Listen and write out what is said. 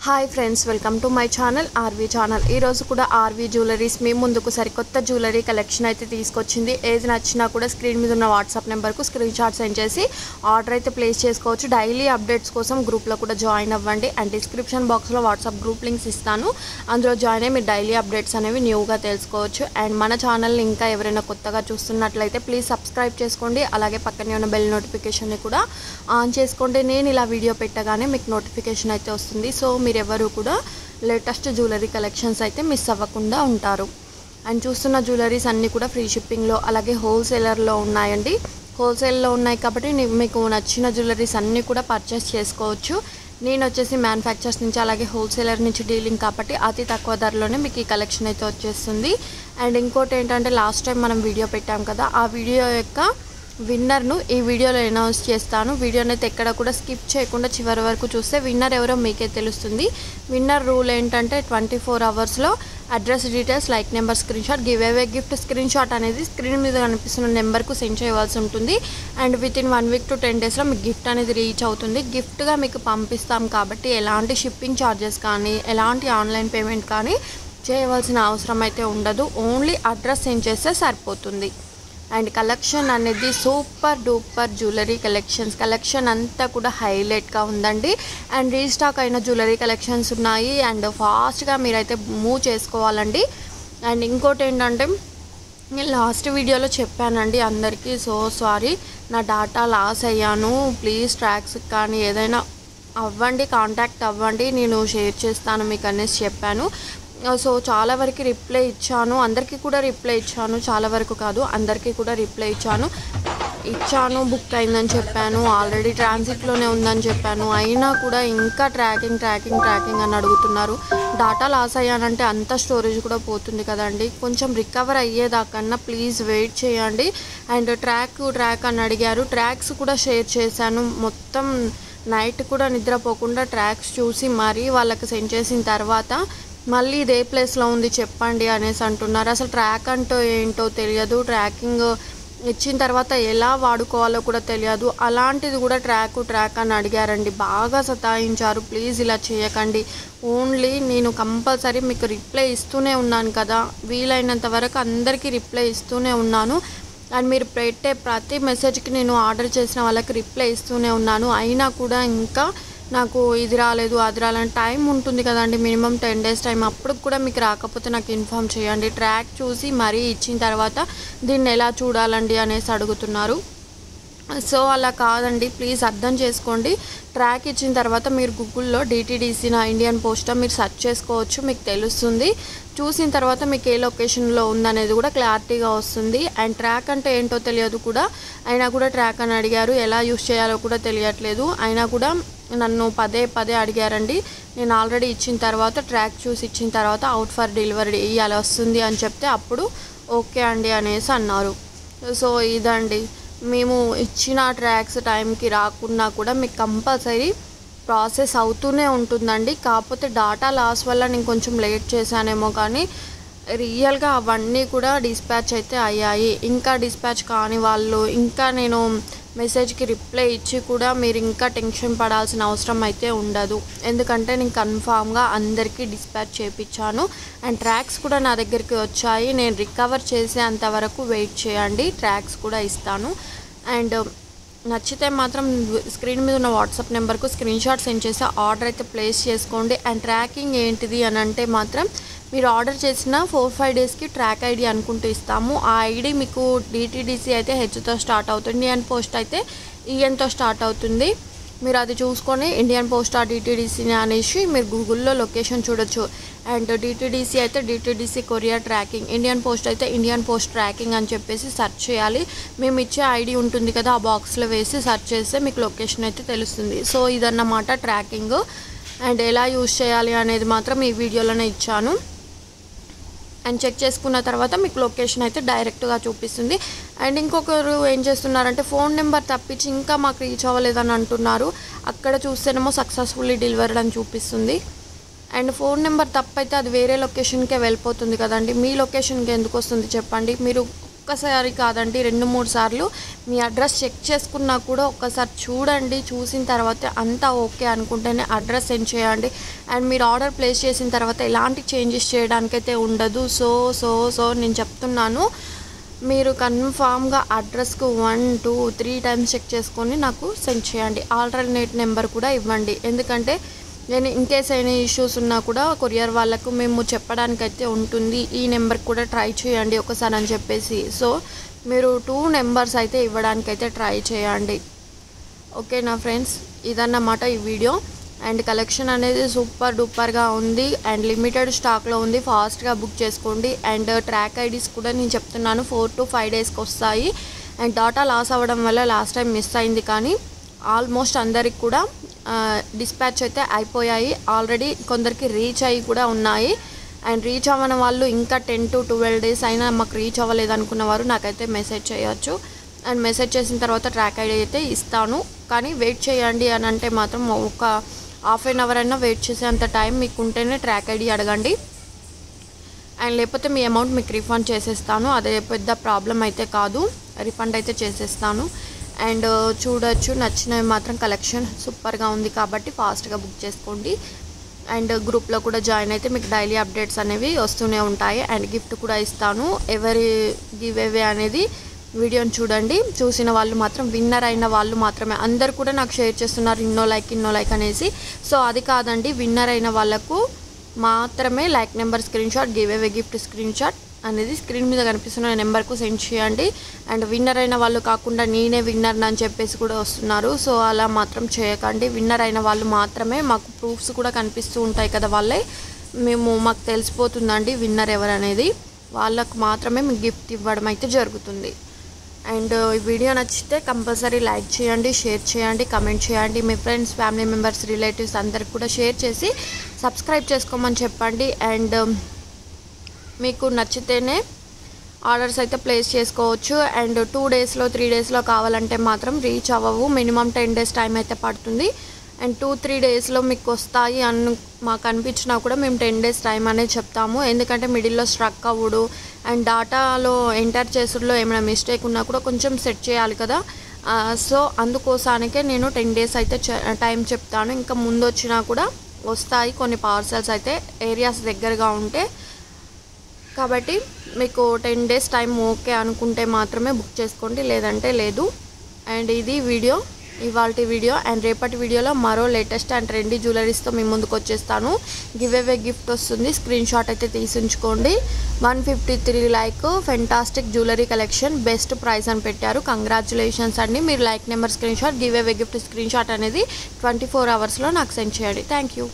Hi friends, welcome to my channel ఆర్వీ channel. ఈరోజు కూడా ఆర్వీ జ్యువెలరీస్ మీ ముందుకు సరికొత్త జ్యువెలరీ కలెక్షన్ అయితే తీసుకొచ్చింది. ఏది నచ్చినా కూడా స్క్రీన్ మీద ఉన్న వాట్సాప్ నెంబర్కు స్క్రీన్ షాట్ సెండ్ చేసి ఆర్డర్ అయితే ప్లేస్ చేసుకోవచ్చు. డైలీ అప్డేట్స్ కోసం గ్రూప్లో కూడా జాయిన్ అవ్వండి. అండ్ డిస్క్రిప్షన్ బాక్స్లో వాట్సాప్ గ్రూప్ లింక్స్ ఇస్తాను, అందులో జాయిన్ అయ్యి మీరు డైలీ అప్డేట్స్ అనేవి న్యూగా తెలుసుకోవచ్చు. అండ్ మన ఛానల్ని ఇంకా ఎవరైనా కొత్తగా చూస్తున్నట్లయితే ప్లీజ్ సబ్స్క్రైబ్ చేసుకోండి. అలాగే పక్కనే ఉన్న బెల్ నోటిఫికేషన్ని కూడా ఆన్ చేసుకోండి. నేను ఇలా వీడియో పెట్టగానే మీకు నోటిఫికేషన్ అయితే వస్తుంది. సో మీరు ఎవరు కూడా లేటెస్ట్ జ్యువెలరీ కలెక్షన్స్ అయితే మిస్ అవ్వకుండా ఉంటారు. అండ్ చూస్తున్న జ్యువెలరీస్ అన్నీ కూడా ఫ్రీ షిప్పింగ్లో అలాగే హోల్సేలర్లో ఉన్నాయండి. హోల్సేల్లో ఉన్నాయి కాబట్టి మీకు నచ్చిన జ్యువెలరీస్ అన్నీ కూడా పర్చేస్ చేసుకోవచ్చు. నేను వచ్చేసి మ్యానుఫ్యాక్చర్స్ నుంచి అలాగే హోల్సేలర్ నుంచి డీలింగ్ కాబట్టి అతి తక్కువ ధరలోనే మీకు ఈ కలెక్షన్ అయితే వచ్చేస్తుంది. అండ్ ఇంకోటి ఏంటంటే లాస్ట్ టైం మనం వీడియో పెట్టాం కదా, ఆ వీడియో యొక్క విన్నర్ను ఈ వీడియోలో అనౌన్స్ చేస్తాను. వీడియోని అయితే ఎక్కడ కూడా స్కిప్ చేయకుండా చివరి వరకు చూస్తే విన్నర్ ఎవరో మీకే తెలుస్తుంది. విన్నర్ రూల్ ఏంటంటే 24 అవర్స్లో address details, like number screen shot, give away gift screen shot అనేది స్క్రీన్ మీద కనిపిస్తున్న నెంబర్కు సెండ్ చేయవలసి ఉంటుంది. అండ్ వితిన్ 1 వీక్ to 10 డేస్లో మీకు గిఫ్ట్ అనేది రీచ్ అవుతుంది. గిఫ్ట్గా మీకు పంపిస్తాం కాబట్టి ఎలాంటి షిప్పింగ్ ఛార్జెస్ కానీ ఎలాంటి ఆన్లైన్ పేమెంట్ కానీ చేయవలసిన అవసరం అయితే ఉండదు. ఓన్లీ అడ్రస్ సెండ్ చేస్తే సరిపోతుంది. అండ్ కలెక్షన్ అనేది సూపర్ డూపర్ జ్యువెలరీ కలెక్షన్ అంతా కూడా హైలైట్గా ఉందండి. అండ్ రీస్టాక్ అయిన జ్యువెలరీ కలెక్షన్స్ ఉన్నాయి. అండ్ ఫాస్ట్గా మీరైతే మూవ్ చేసుకోవాలండి. అండ్ ఇంకోటి ఏంటంటే నేను లాస్ట్ వీడియోలో చెప్పానండి అందరికీ, సో సారీ, నా డాటా లాస్ అయ్యాను. ప్లీజ్ ట్రాక్స్ కానీ ఏదైనా అవ్వండి, కాంటాక్ట్ అవ్వండి, నేను షేర్ చేస్తాను మీకు అనేసి చెప్పాను. సో చాలా వరకు రిప్లై ఇచ్చాను, అందరికీ కూడా రిప్లై ఇచ్చాను, చాలా వరకు కాదు అందరికీ కూడా రిప్లై ఇచ్చాను. బుక్ అయిందని చెప్పాను, ఆల్రెడీ ట్రాన్సిట్లోనే ఉందని చెప్పాను. అయినా కూడా ఇంకా ట్రాకింగ్ అని అడుగుతున్నారు. డాటా లాస్ అయ్యానంటే అంత స్టోరేజ్ కూడా పోతుంది కదండి. కొంచెం రికవర్ అయ్యేదాకన్నా ప్లీజ్ వెయిట్ చేయండి. అండ్ ట్రాక్ అని అడిగారు, ట్రాక్స్ కూడా షేర్ చేశాను. మొత్తం నైట్ కూడా నిద్రపోకుండా ట్రాక్స్ చూసి మరీ వాళ్ళకి సెండ్ చేసిన తర్వాత మళ్ళీ ఇదే ప్లేస్లో ఉంది చెప్పండి అనేసి అంటున్నారు. అసలు ట్రాక్ అంటే ఏంటో తెలియదు, ట్రాకింగ్ ఇచ్చిన తర్వాత ఎలా వాడుకోవాలో కూడా తెలియదు. అలాంటిది కూడా ట్రాక్ అని అడిగారండి, బాగా సతాయించారు. ప్లీజ్ ఇలా చేయకండి. ఓన్లీ నేను కంపల్సరీ మీకు రిప్లై ఇస్తూనే ఉన్నాను కదా, వీలైనంత వరకు అందరికీ రిప్లై ఇస్తూనే ఉన్నాను. అండ్ మీరు పెట్టే ప్రతి మెసేజ్కి నేను ఆర్డర్ చేసిన వాళ్ళకి రిప్లై ఇస్తూనే ఉన్నాను. అయినా కూడా ఇంకా నాకు ఇది రాలేదు అది రాలని టైం ఉంటుంది కదండి, మినిమం 10 డేస్ టైం. అప్పుడు కూడా మీకు రాకపోతే నాకు ఇన్ఫామ్ చేయండి. ట్రాక్ చూసి మరీ ఇచ్చిన తర్వాత దీన్ని ఎలా చూడాలండి అనేసి అడుగుతున్నారు. సో అలా కాదండి, ప్లీజ్ అర్థం చేసుకోండి. ట్రాక్ ఇచ్చిన తర్వాత మీరు గూగుల్లో డిటీడీసీ నా ఇండియన్ పోస్ట్ మీరు సెర్చ్ చేసుకోవచ్చు, మీకు తెలుస్తుంది. చూసిన తర్వాత మీకు ఏ లొకేషన్లో ఉందనేది కూడా క్లారిటీగా వస్తుంది. అండ్ ట్రాక్ అంటే ఏంటో తెలియదు కూడా, అయినా కూడా ట్రాక్ అని అడిగారు. ఎలా యూస్ చేయాలో కూడా తెలియట్లేదు, అయినా కూడా నన్ను పదే అడిగారండి. నేను ఆల్రెడీ ఇచ్చిన తర్వాత ట్రాక్ చూసి ఇచ్చిన తర్వాత అవుట్ ఫర్ డెలివరీ ఇవాళ వస్తుంది అని చెప్తే అప్పుడు ఓకే అండి అనేసి అన్నారు. సో ఇదండి, మేము ఇచ్చిన ట్రాక్స్ టైంకి రాకున్నా కూడా మీకు కంపల్సరీ ప్రాసెస్ అవుతూనే ఉంటుందండి. కాకపోతే డాటా లాస్ వల్ల నేను కొంచెం లేట్ చేశానేమో, కానీ రియల్గా అవన్నీ కూడా డిస్పాచ్ అయితే అయ్యాయి. ఇంకా డిస్పాచ్ కాని వాళ్ళు, ఇంకా నేను మెసేజ్కి రిప్లై ఇచ్చి కూడా మీరు ఇంకా టెన్షన్ పడాల్సిన అవసరం అయితే ఉండదు. ఎందుకంటే నేను కన్ఫామ్గా అందరికీ డిస్పాచ్ చేయించాను. అండ్ ట్రాక్స్ కూడా నా దగ్గరికి వచ్చాయి. నేను రికవర్ చేసేంత వరకు వెయిట్ చేయండి, ట్రాక్స్ కూడా ఇస్తాను. అండ్ నచ్చితే మాత్రం స్క్రీన్ మీద ఉన్న వాట్సాప్ నెంబర్కు స్క్రీన్ షాట్ సెండ్ చేసి ఆర్డర్ అయితే ప్లేస్ చేసుకోండి. అండ్ ట్రాకింగ్ ఏంటిది అని అంటే మాత్రం మీరు ఆర్డర్ చేసిన 4-5 డేస్కి ట్రాక్ ఐడి అనుకుంటూ ఇస్తాము. ఆ ఐడి మీకు డిటీడీసీ అయితే హెచ్తో స్టార్ట్ అవుతుంది, ఇండియన్ పోస్ట్ అయితే ఈఎన్తో స్టార్ట్ అవుతుంది. మీరు అది చూసుకొని ఇండియన్ పోస్ట్ డిటీడీసీని అనేసి మీరు గూగుల్లో లొకేషన్ చూడొచ్చు. అండ్ డిటీడీసీ అయితే DTDC courier tracking, Indian post అయితే ఇండియన్ పోస్ట్ ట్రాకింగ్ అని చెప్పేసి సెర్చ్ చేయాలి. మేము ఇచ్చే ఐడి ఉంటుంది కదా, ఆ బాక్స్లో వేసి సెర్చ్ చేస్తే మీకు లొకేషన్ అయితే తెలుస్తుంది. సో ఇదన్నమాట ట్రాకింగ్. అండ్ ఎలా యూజ్ చేయాలి అనేది మాత్రం ఈ వీడియోలోనే ఇచ్చాను. అండ్ చెక్ చేసుకున్న తర్వాత మీకు లొకేషన్ అయితే డైరెక్ట్గా చూపిస్తుంది. అండ్ ఇంకొకరు ఏం చేస్తున్నారంటే ఫోన్ నెంబర్ తప్పించి ఇంకా మాకు రీచ్ అవ్వలేదని అంటున్నారు. అక్కడ చూస్తేనేమో సక్సెస్ఫుల్లీ డెలివర్డ్ అని చూపిస్తుంది. అండ్ ఫోన్ నెంబర్ తప్పైతే అది వేరే లొకేషన్కే వెళ్ళిపోతుంది కదండి, మీ లొకేషన్కి ఎందుకు వస్తుంది చెప్పండి. మీరు ఒక్కసారి కాదండి 2-3 సార్లు మీ అడ్రస్ చెక్ చేసుకున్నా కూడా ఒక్కసారి చూడండి. చూసిన తర్వాత అంతా ఓకే అనుకుంటేనే అడ్రస్ సెండ్ చేయండి. అండ్ మీరు ఆర్డర్ ప్లేస్ చేసిన తర్వాత ఎలాంటి చేంజెస్ చేయడానికైతే ఉండదు. సో నేను చెప్తున్నాను, మీరు కన్ఫామ్గా అడ్రస్కు 1, 2, 3 టైమ్స్ చెక్ చేసుకొని నాకు సెండ్ చేయండి. ఆల్టర్నేట్ నెంబర్ కూడా ఇవ్వండి. ఎందుకంటే నేను ఇన్కేస్ అయినా ఇష్యూస్ ఉన్నా కూడా కొరియర్ వాళ్ళకు మేము చెప్పడానికైతే ఉంటుంది. ఈ నెంబర్కి కూడా ట్రై చేయండి ఒకసారి అని చెప్పేసి. సో మీరు 2 నెంబర్స్ అయితే ఇవ్వడానికైతే ట్రై చేయండి. ఓకేనా ఫ్రెండ్స్, ఇదన్నమాట ఈ వీడియో. అండ్ కలెక్షన్ అనేది సూపర్ డూపర్గా ఉంది అండ్ లిమిటెడ్ స్టాక్లో ఉంది. ఫాస్ట్గా బుక్ చేసుకోండి. అండ్ ట్రాక్ ఐడీస్ కూడా నేను చెప్తున్నాను 4 to 5 డేస్కి వస్తాయి. అండ్ డాటా లాస్ అవ్వడం వల్ల లాస్ట్ టైం మిస్ అయింది, కానీ ఆల్మోస్ట్ అందరికి కూడా డిస్పాచ్ అయితే అయిపోయాయి. ఆల్రెడీ కొందరికి రీచ్ అయ్యి కూడా ఉన్నాయి. అండ్ రీచ్ అవ్వని వాళ్ళు ఇంకా 10 to 12 డేస్ అయినా మాకు రీచ్ అవ్వలేదు అనుకున్న వారు నాకైతే మెసేజ్ చేయొచ్చు. అండ్ మెసేజ్ చేసిన తర్వాత ట్రాక్ ఐడి అయితే ఇస్తాను. కానీ వెయిట్ చేయండి అని అంటే మాత్రం ఒక హాఫ్ అన్ అవర్ అయినా వెయిట్ చేసేంత టైం మీకు ఉంటేనే ట్రాక్ ఐడి అడగండి. అండ్ లేకపోతే మీ అమౌంట్ మీకు రిఫండ్ చేసేస్తాను. అదే పెద్ద ప్రాబ్లం అయితే కాదు, రిఫండ్ అయితే చేసేస్తాను. అండ్ చూడొచ్చు, నచ్చినవి మాత్రం కలెక్షన్ సూపర్గా ఉంది కాబట్టి ఫాస్ట్గా బుక్ చేసుకోండి. అండ్ గ్రూప్లో కూడా జాయిన్ అయితే మీకు డైలీ అప్డేట్స్ అనేవి వస్తూనే ఉంటాయి. అండ్ గిఫ్ట్ కూడా ఇస్తాను. ఎవరి గివ్ అవే అనేది వీడియోని చూడండి. చూసిన వాళ్ళు మాత్రం విన్నర్ అయిన వాళ్ళు మాత్రమే. అందరు కూడా నాకు షేర్ చేస్తున్నారు ఇన్నో లైక్ అనేసి. సో అది కాదండి, విన్నర్ అయిన వాళ్ళకు మాత్రమే like number screen shot, give away gift screen shot అనేది స్క్రీన్ మీద కనిపిస్తున్న నెంబర్కు సెండ్ చేయండి. అండ్ విన్నర్ అయిన వాళ్ళు కాకుండా నేనే విన్నర్ అని చెప్పేసి కూడా వస్తున్నారు. సో అలా మాత్రం చేయకండి. విన్నర్ అయిన వాళ్ళు మాత్రమే, మాకు ప్రూఫ్స్ కూడా కనిపిస్తూ ఉంటాయి కదా, వాళ్ళే మాకు తెలిసిపోతుందండి విన్నర్ ఎవరు అనేది. వాళ్ళకు మాత్రమే మీకు గిఫ్ట్ ఇవ్వడం అయితే జరుగుతుంది. అండ్ ఈ వీడియో నచ్చితే కంపల్సరీ లైక్ చేయండి, షేర్ చేయండి, కమెంట్ చేయండి. మీ ఫ్రెండ్స్, ఫ్యామిలీ మెంబర్స్, రిలేటివ్స్ అందరికి కూడా షేర్ చేసి సబ్స్క్రైబ్ చేసుకోమని చెప్పండి. అండ్ మీకు నచ్చితేనే ఆర్డర్స్ అయితే ప్లేస్ చేసుకోవచ్చు. అండ్ 2 డేస్లో 3 డేస్లో కావాలంటే మాత్రం రీచ్ అవ్వవు. మినిమం 10 డేస్ టైం అయితే పడుతుంది. అండ్ 2-3 డేస్లో మీకు వస్తాయి మాకు అనిపించినా కూడా మేము 10 డేస్ టైం అనేది చెప్తాము. ఎందుకంటే మిడిల్లో స్ట్రక్ అవ్వడు అండ్ డాటాలో ఎంటర్ చేసుడులో ఏమైనా మిస్టేక్ ఉన్నా కూడా కొంచెం సెట్ చేయాలి కదా. సో అందుకోసానికే నేను 10 డేస్ అయితే టైం చెప్తాను. ఇంకా ముందు వచ్చినా కూడా వస్తాయి కొన్ని పార్సల్స్ అయితే ఏరియాస్ దగ్గరగా ఉంటే. కాబట్టి మీకు 10 డేస్ టైం ఓకే అనుకుంటే మాత్రమే బుక్ చేసుకోండి, లేదంటే లేదు. అండ్ ఇది వీడియో, ఇవాల్టి వీడియో. అండ్ రేపటి వీడియోలో మరో లేటెస్ట్ అండ్ ట్రెండీ జ్యువెలరీస్తో మీ ముందుకు వచ్చేస్తాను. గివ్ అవే గిఫ్ట్ వస్తుంది, స్క్రీన్ షాట్ అయితే తీసి ఉంచుకోండి. 153 like, fantastic jewellery collection, best price అని పెట్టారు. కంగ్రాచులేషన్స్ అండి. మీరు like number screen shot, give away gift screen shot అనేది 24 అవర్స్లో నాకు సెండ్ చేయండి. Thank you.